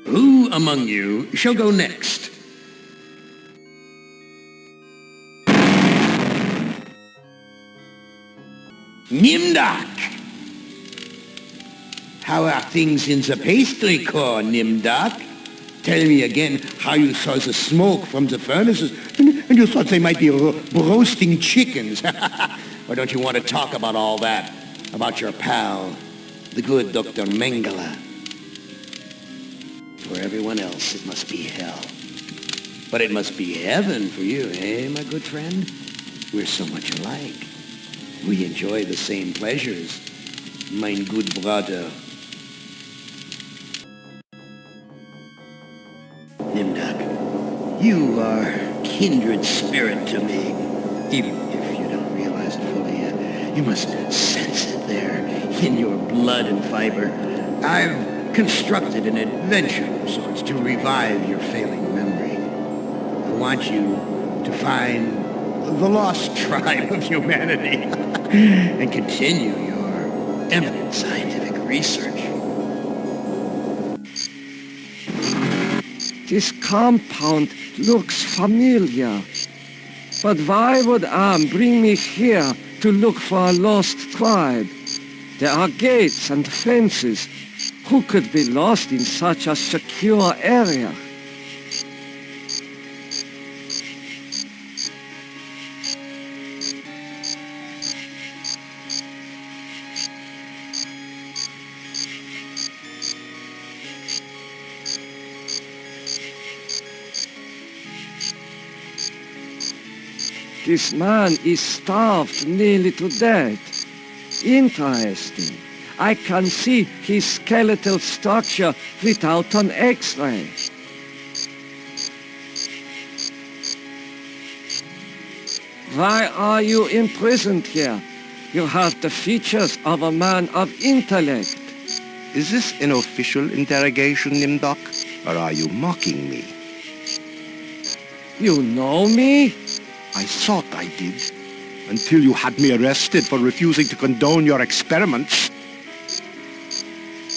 Who among you shall go next? Нимдок! How are things in the pastry core, Нимдok? Tell me again how you saw the smoke from the furnaces and you thought they might be roasting chickens. Or don't you want to talk about all that? About your pal, the good Dr. Mengele? For everyone else, it must be hell. But it must be heaven for you, eh, my good friend? We're so much alike. We enjoy the same pleasures, mein good brother. Нимдok, you are kindred spirit to me. Even if you don't realize it fully yet, you must sense it there in your blood and fiber. I've constructed an adventure of sorts to revive your failing memory. I want you to find the lost tribe of humanity and continue your eminent scientific research. This compound looks familiar. But why would Am bring me here to look for a lost tribe? There are gates and fences. Who could be lost in such a secure area? This man is starved nearly to death. Interesting. I can see his skeletal structure without an X-ray. Why are you imprisoned here? You have the features of a man of intellect. Is this an official interrogation, Нимдок? Or are you mocking me? You know me? I thought I did, until you had me arrested for refusing to condone your experiments.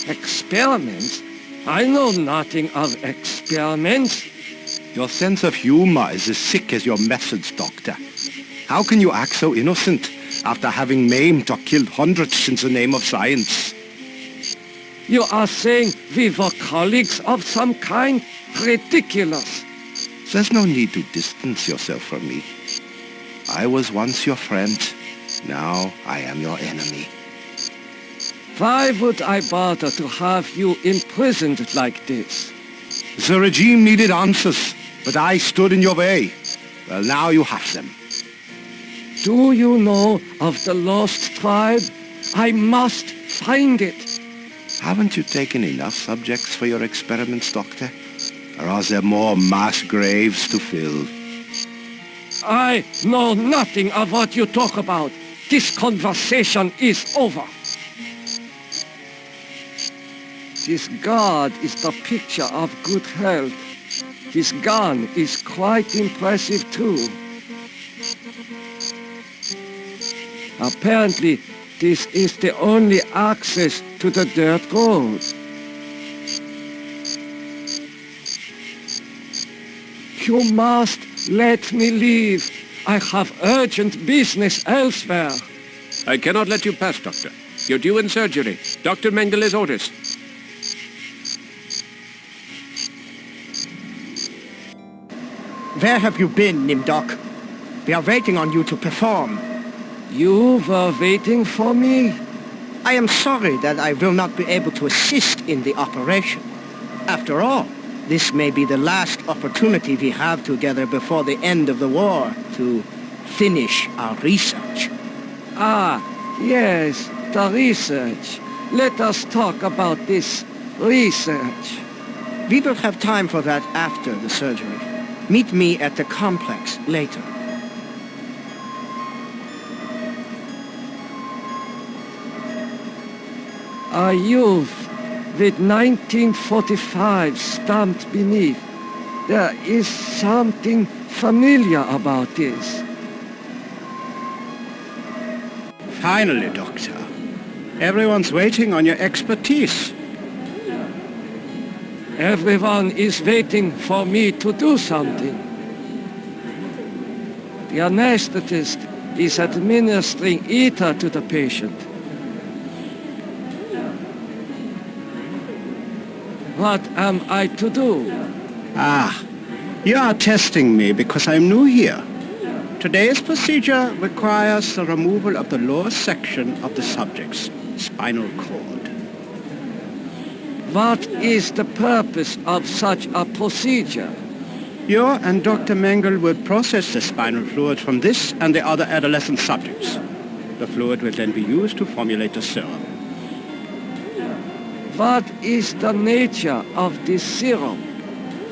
Experiments? I know nothing of experiments. Your sense of humor is as sick as your methods, Doctor. How can you act so innocent after having maimed or killed hundreds in the name of science? You are saying we were colleagues of some kind? Ridiculous. There's no need to distance yourself from me. I was once your friend. Now I am your enemy. Why would I bother to have you imprisoned like this? The regime needed answers, but I stood in your way. Well, now you have them. Do you know of the lost tribe? I must find it. Haven't you taken enough subjects for your experiments, Doctor? Or are there more mass graves to fill? I know nothing of what you talk about. This conversation is over. This god is the picture of good health. His gun is quite impressive too. Apparently, this is the only access to the dirt road. You must let me leave. I have urgent business elsewhere. I cannot let you pass, Doctor. You're due in surgery. Dr. Mengele's orders. Where have you been, Нимдок? We are waiting on you to perform. You were waiting for me? I am sorry that I will not be able to assist in the operation. After all, this may be the last opportunity we have together before the end of the war to finish our research. Ah, yes, the research. Let us talk about this research. We will have time for that after the surgery. Meet me at the complex later. A youth with 1945 stamped beneath. There is something familiar about this. Finally, Doctor. Everyone's waiting on your expertise. Everyone is waiting for me to do something. The anesthetist is administering ether to the patient. What am I to do? Ah, you are testing me because I'm new here. Today's procedure requires the removal of the lower section of the subject's spinal cord. What is the purpose of such a procedure? You and Dr. Mengele will process the spinal fluid from this and the other adolescent subjects. The fluid will then be used to formulate the serum. What is the nature of this serum?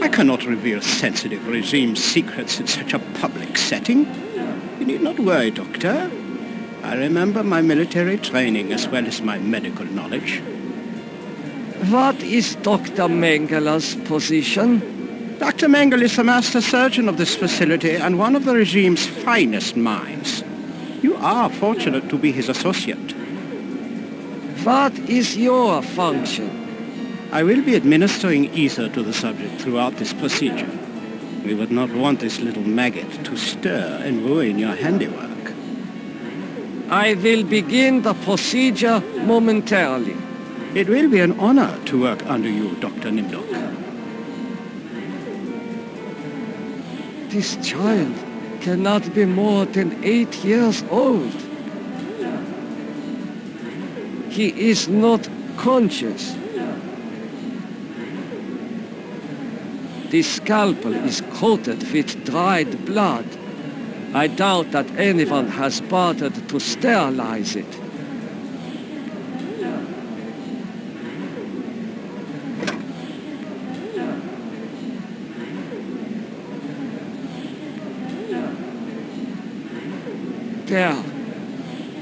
I cannot reveal sensitive regime secrets in such a public setting. You need not worry, Doctor. I remember my military training as well as my medical knowledge. What is Dr. Mengele's position? Dr. Mengele is the master surgeon of this facility and one of the regime's finest minds. You are fortunate to be his associate. What is your function? I will be administering ether to the subject throughout this procedure. We would not want this little maggot to stir and ruin your handiwork. I will begin the procedure momentarily. It will be an honor to work under you, Dr. Нимдок. This child cannot be more than 8 years old. He is not conscious. The scalpel is coated with dried blood. I doubt that anyone has bothered to sterilize it. There,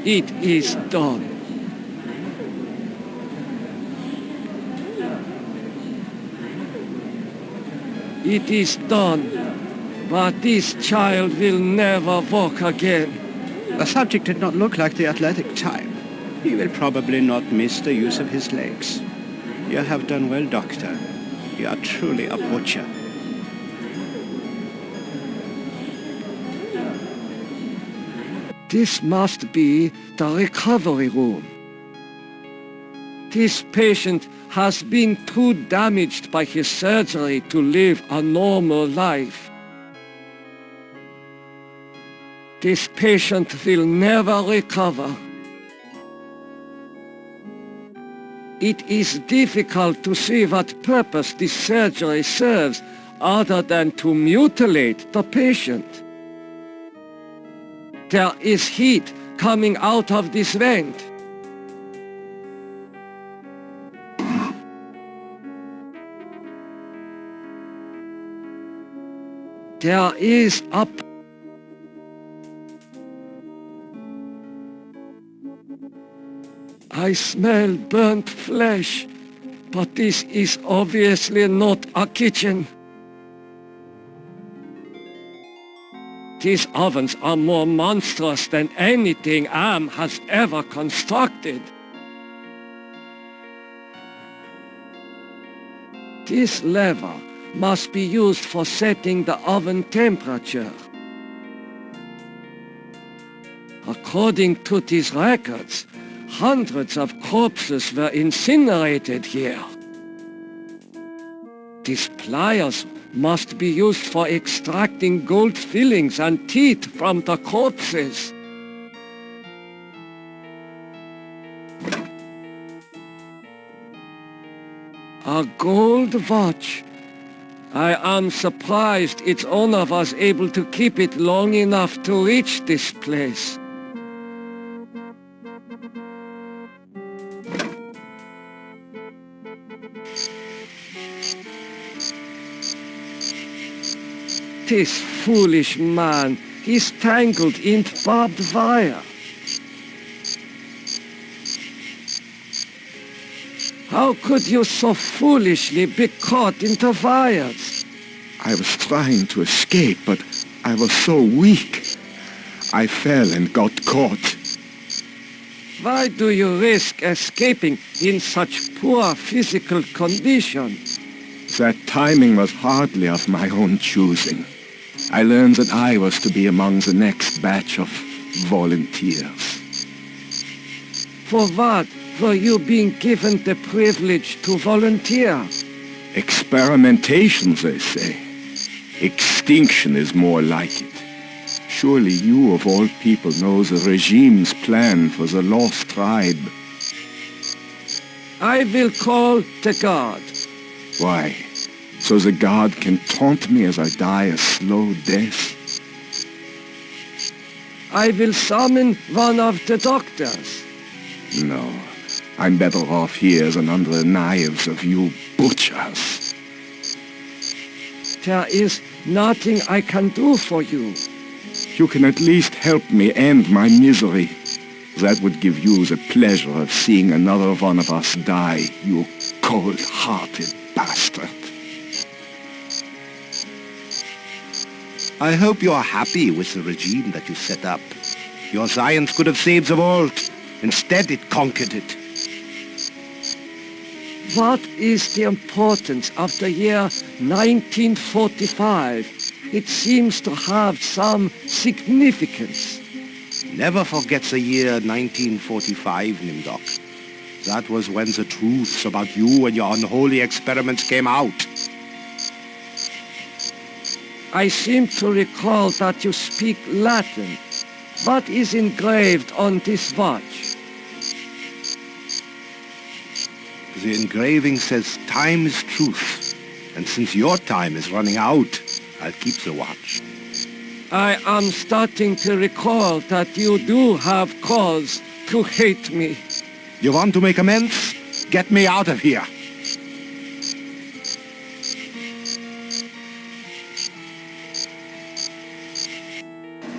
it is done. It is done, but this child will never walk again. The subject did not look like the athletic type. He will probably not miss the use of his legs. You have done well, Doctor. You are truly a butcher. This must be the recovery room. This patient has been too damaged by his surgery to live a normal life. This patient will never recover. It is difficult to see what purpose this surgery serves other than to mutilate the patient. There is heat coming out of this vent. There is a... I smell burnt flesh, but this is obviously not a kitchen. These ovens are more monstrous than anything Am has ever constructed. This lever must be used for setting the oven temperature. According to these records, hundreds of corpses were incinerated here. These pliers must be used for extracting gold fillings and teeth from the corpses. A gold watch. I am surprised its owner was able to keep it long enough to reach this place. This foolish man is tangled in barbed wire. How could you so foolishly be caught in the wires? I was trying to escape, but I was so weak. I fell and got caught. Why do you risk escaping in such poor physical condition? That timing was hardly of my own choosing. I learned that I was to be among the next batch of volunteers. For what were you being given the privilege to volunteer? Experimentation, they say. Extinction is more like it. Surely you, of all people, know the regime's plan for the lost tribe. I will call the guard. Why? So the guard can taunt me as I die a slow death? I will summon one of the doctors. No, I'm better off here than under the knives of you butchers. There is nothing I can do for you. You can at least help me end my misery. That would give you the pleasure of seeing another one of us die, you cold-hearted bastard. I hope you're happy with the regime that you set up. Your science could have saved the world. Instead, it conquered it. What is the importance of the year 1945? It seems to have some significance. Never forget the year 1945, Нимдок. That was when the truths about you and your unholy experiments came out. I seem to recall that you speak Latin. What is engraved on this watch? The engraving says time is truth. And since your time is running out, I'll keep the watch. I am starting to recall that you do have cause to hate me. You want to make amends? Get me out of here.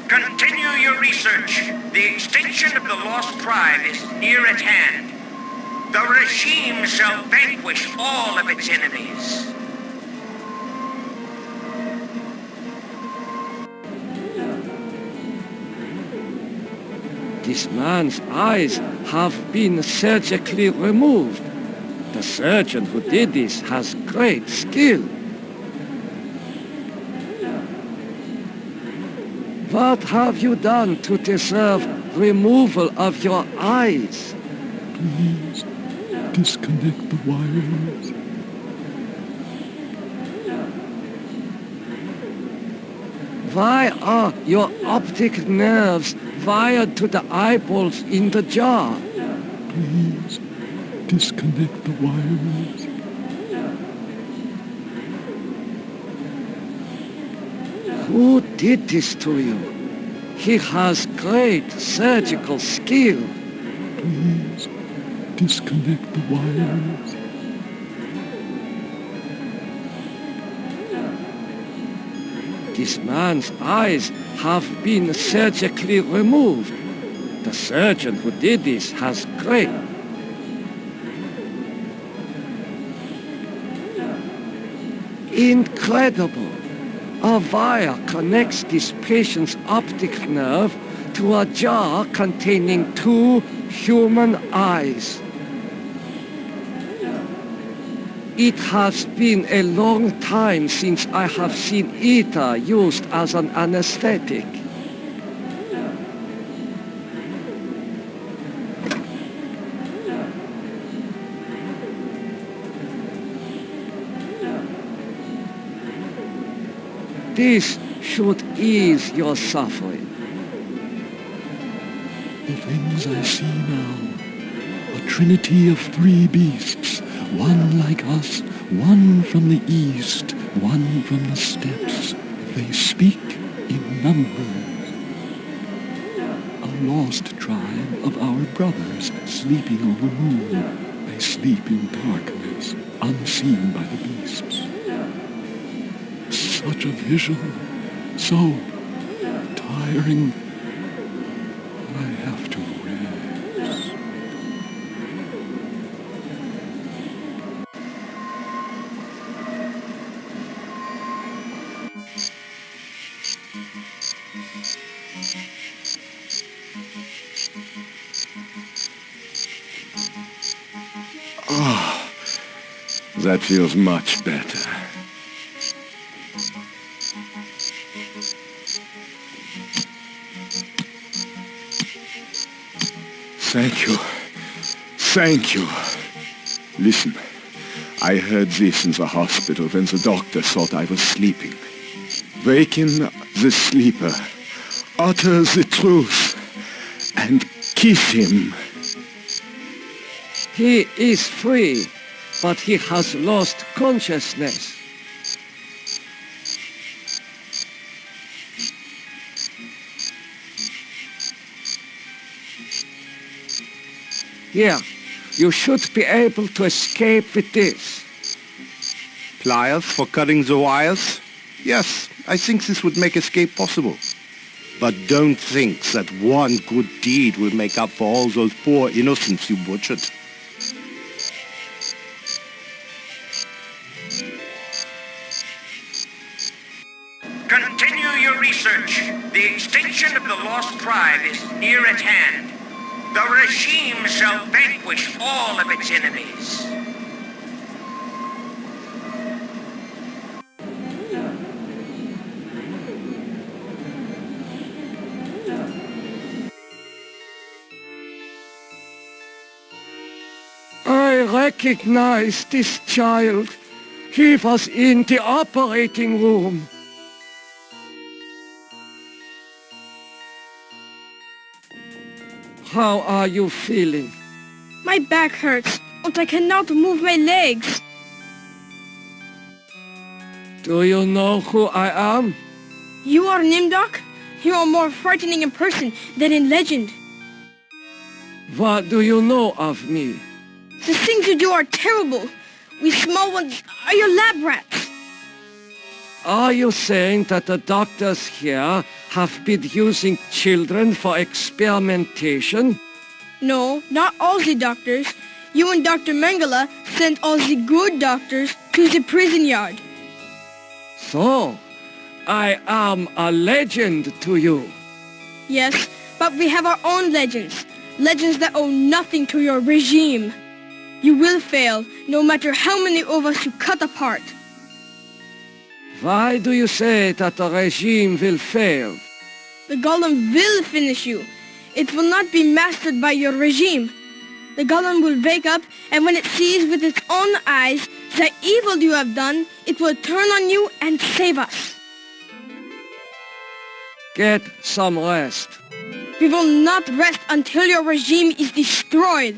Continue your research. The extinction of the lost tribe is near at hand. The regime shall vanquish all of its enemies. This man's eyes have been surgically removed. The surgeon who did this has great skill. What have you done to deserve removal of your eyes? Please, disconnect the wires. Why are your optic nerves wired to the eyeballs in the jar? Please, disconnect the wires. Who did this to you? He has great surgical skill. Please, disconnect the wires. This man's eyes have been surgically removed. The surgeon who did this has great... Incredible! A wire connects this patient's optic nerve to a jar containing 2 human eyes. It has been a long time since I have seen ether used as an anesthetic. This should ease your suffering. The things I see now, a trinity of 3 beasts, one like us, one from the east, one from the steppes. They speak in numbers. A lost tribe of our brothers sleeping on the moon. They sleep in darkness, unseen by the beasts. Such a vision, so tiring. I have to rest. That feels much better. Thank you. Thank you. Listen, I heard this in the hospital when the doctor thought I was sleeping. Waken the sleeper, utter the truth, and kiss him. He is free, but he has lost consciousness. Here, you should be able to escape with this. Pliers for cutting the wires? Yes, I think this would make escape possible. But don't think that one good deed will make up for all those poor innocents you butchered. Continue your research. The extinction of the lost tribe is near at hand. The regime shall vanquish all of its enemies. I recognize this child. He was in the operating room. How are you feeling? My back hurts, but I cannot move my legs. Do you know who I am? You are Нимдок? You are more frightening in person than in legend. What do you know of me? The things you do are terrible. We small ones are your lab rats. Are you saying that the doctors here have been using children for experimentation? No, not all the doctors. You and Dr. Mengele sent all the good doctors to the prison yard. So, I am a legend to you. Yes, but we have our own legends. Legends that owe nothing to your regime. You will fail, no matter how many of us you cut apart. Why do you say that the regime will fail? The golem will finish you. It will not be mastered by your regime. The golem will wake up, and when it sees with its own eyes the evil you have done, it will turn on you and save us. Get some rest. We will not rest until your regime is destroyed.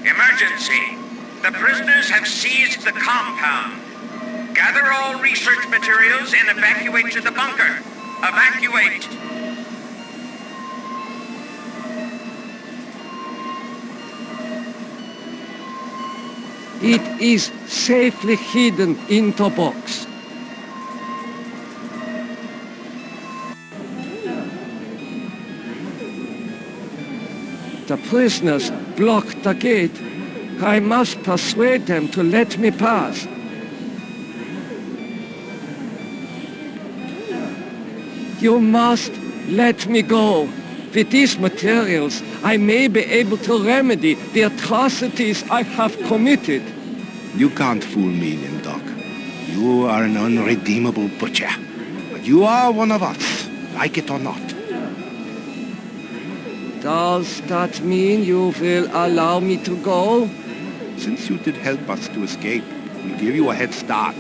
Emergency. The prisoners have seized the compound. Gather all research materials and evacuate to the bunker. Evacuate. It is safely hidden in the box. The prisoners blocked the gate. I must persuade them to let me pass. You must let me go. With these materials, I may be able to remedy the atrocities I have committed. You can't fool me, Нимдок. You are an unredeemable butcher. But you are one of us, like it or not. Does that mean you will allow me to go? Since you did help us to escape, we'll give you a head start.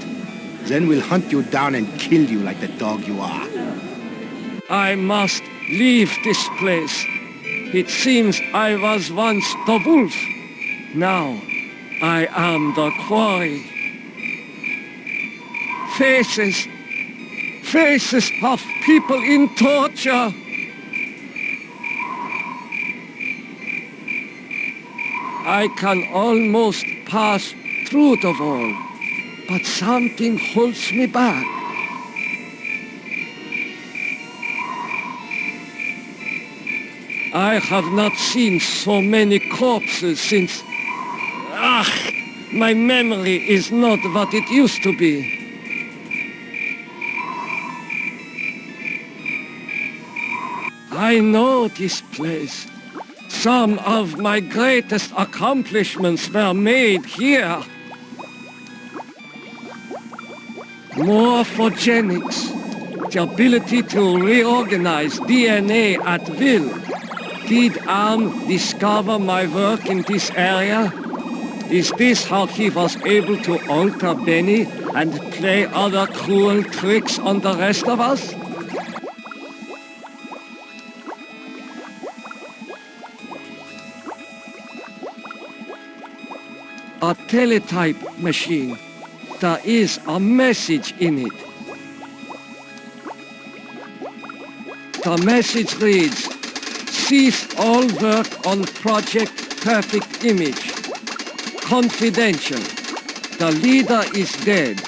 Then we'll hunt you down and kill you like the dog you are. I must leave this place. It seems I was once the wolf. Now I am the quarry. Faces. Faces of people in torture. I can almost pass through the wall, but something holds me back. I have not seen so many corpses since... my memory is not what it used to be. I know this place. Some of my greatest accomplishments were made here. Morphogenics, the ability to reorganize DNA at will. Did discover my work in this area? Is this how he was able to alter Benny and play other cruel tricks on the rest of us? A teletype machine. There is a message in it. The message reads, cease all work on Project Perfect Image. Confidential. The leader is dead,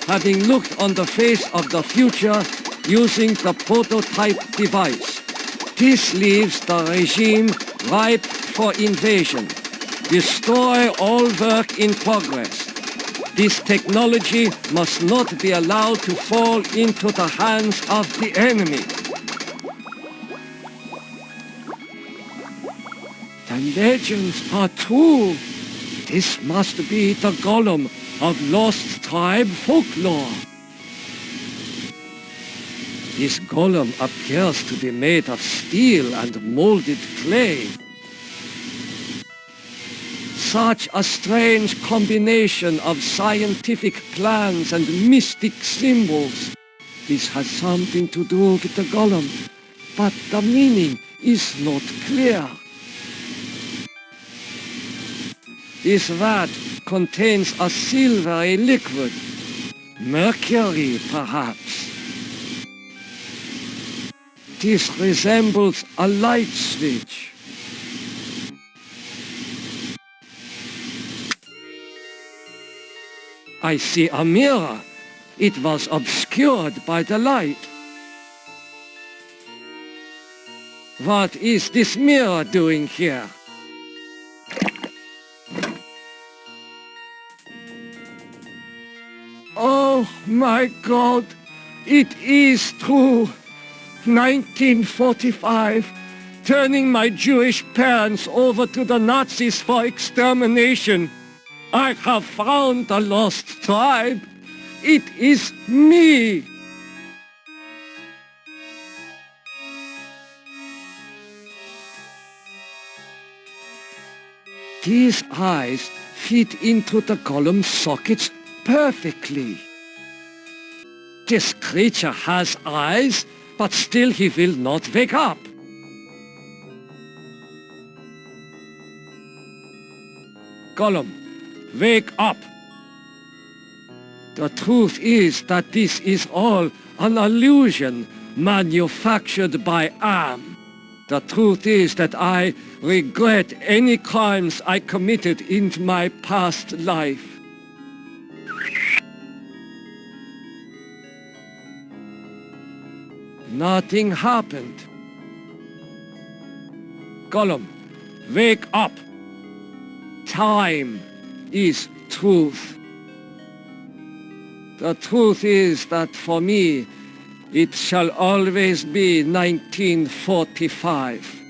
having looked on the face of the future using the prototype device. This leaves the regime ripe for invasion. Destroy all work in progress. This technology must not be allowed to fall into the hands of the enemy. The legends are true. This must be the golem of lost tribe folklore. This golem appears to be made of steel and molded clay. Such a strange combination of scientific plans and mystic symbols. This has something to do with the golem, but the meaning is not clear. This vat contains a silvery liquid. Mercury, perhaps. This resembles a light switch. I see a mirror. It was obscured by the light. What is this mirror doing here? Oh my God, it is true. 1945, turning my Jewish parents over to the Nazis for extermination. I have found the lost tribe. It is me. These eyes fit into the golem's sockets perfectly. This creature has eyes, but still he will not wake up. Golem, wake up! The truth is that this is all an illusion manufactured by Am. The truth is that I regret any crimes I committed in my past life. Nothing happened. Golem, wake up! Time is truth. The truth is that for me, it shall always be 1945.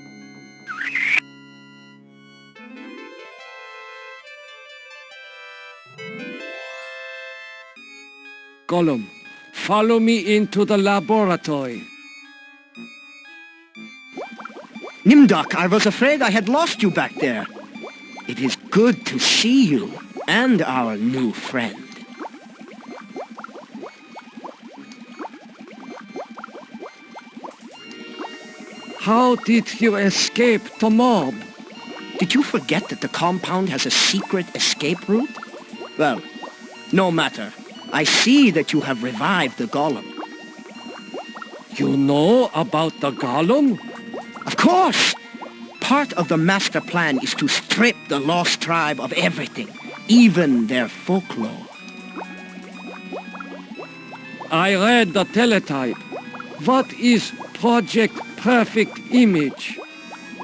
Golem, follow me into the laboratory. Нимдок, I was afraid I had lost you back there. It is good to see you and our new friend. How did you escape the mob? Did you forget that the compound has a secret escape route? Well, no matter. I see that you have revived the golem. You know about the golem? Of course! Part of the master plan is to strip the lost tribe of everything, even their folklore. I read the teletype. What is Project Perfect Image?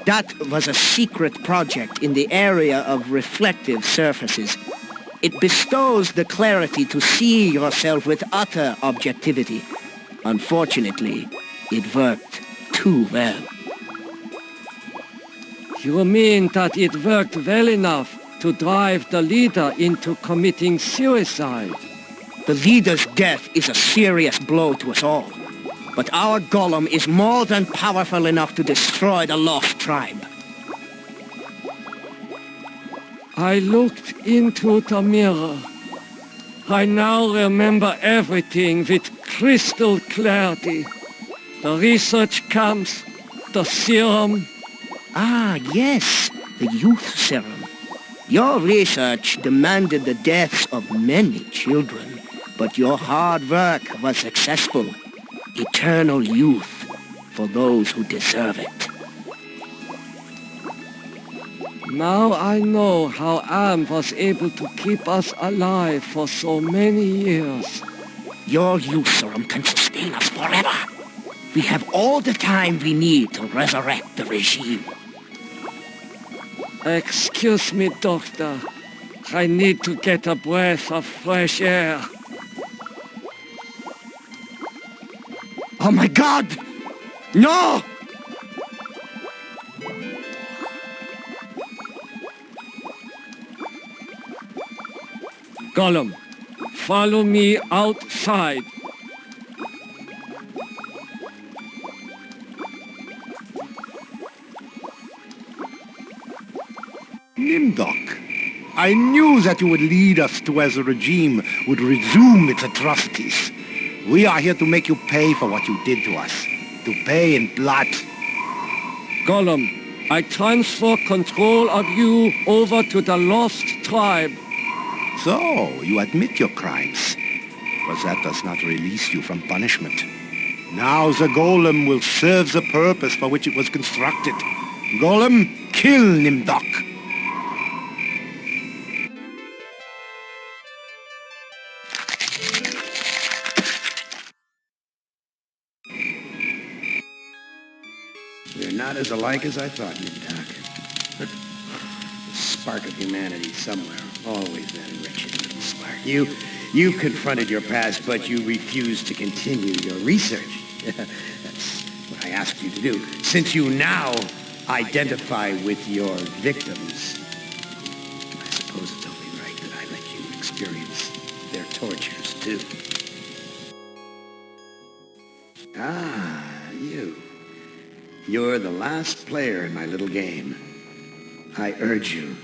That was a secret project in the area of reflective surfaces. It bestows the clarity to see yourself with utter objectivity. Unfortunately, it worked too well. You mean that it worked well enough to drive the leader into committing suicide? The leader's death is a serious blow to us all. But our golem is more than powerful enough to destroy the lost tribe. I looked into the mirror. I now remember everything with crystal clarity. The research camps, the serum. Ah, yes, the youth serum. Your research demanded the deaths of many children, but your hard work was successful. Eternal youth for those who deserve it. Now I know how Am was able to keep us alive for so many years. Your youth serum can sustain us forever. We have all the time we need to resurrect the regime. Excuse me, Doctor. I need to get a breath of fresh air. Oh my God! No! Gollum, follow me outside. Нимdok, I knew that you would lead us to as the regime would resume its atrocities. We are here to make you pay for what you did to us. To pay in blood. Gollum, I transfer control of you over to the lost tribe. So, you admit your crimes. But that does not release you from punishment. Now the golem will serve the purpose for which it was constructed. Golem, kill Нимdok. They're not as alike as I thought, Нимdok. The spark of humanity somewhere. Always that enriching little spark. You confronted your past, but you refused to continue your research. That's what I asked you to do. Since you now identify with your victims, I suppose it's only right that I let you experience their tortures, too. Ah, you. You're the last player in my little game. I urge you,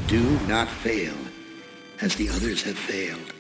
do not fail, as the others have failed.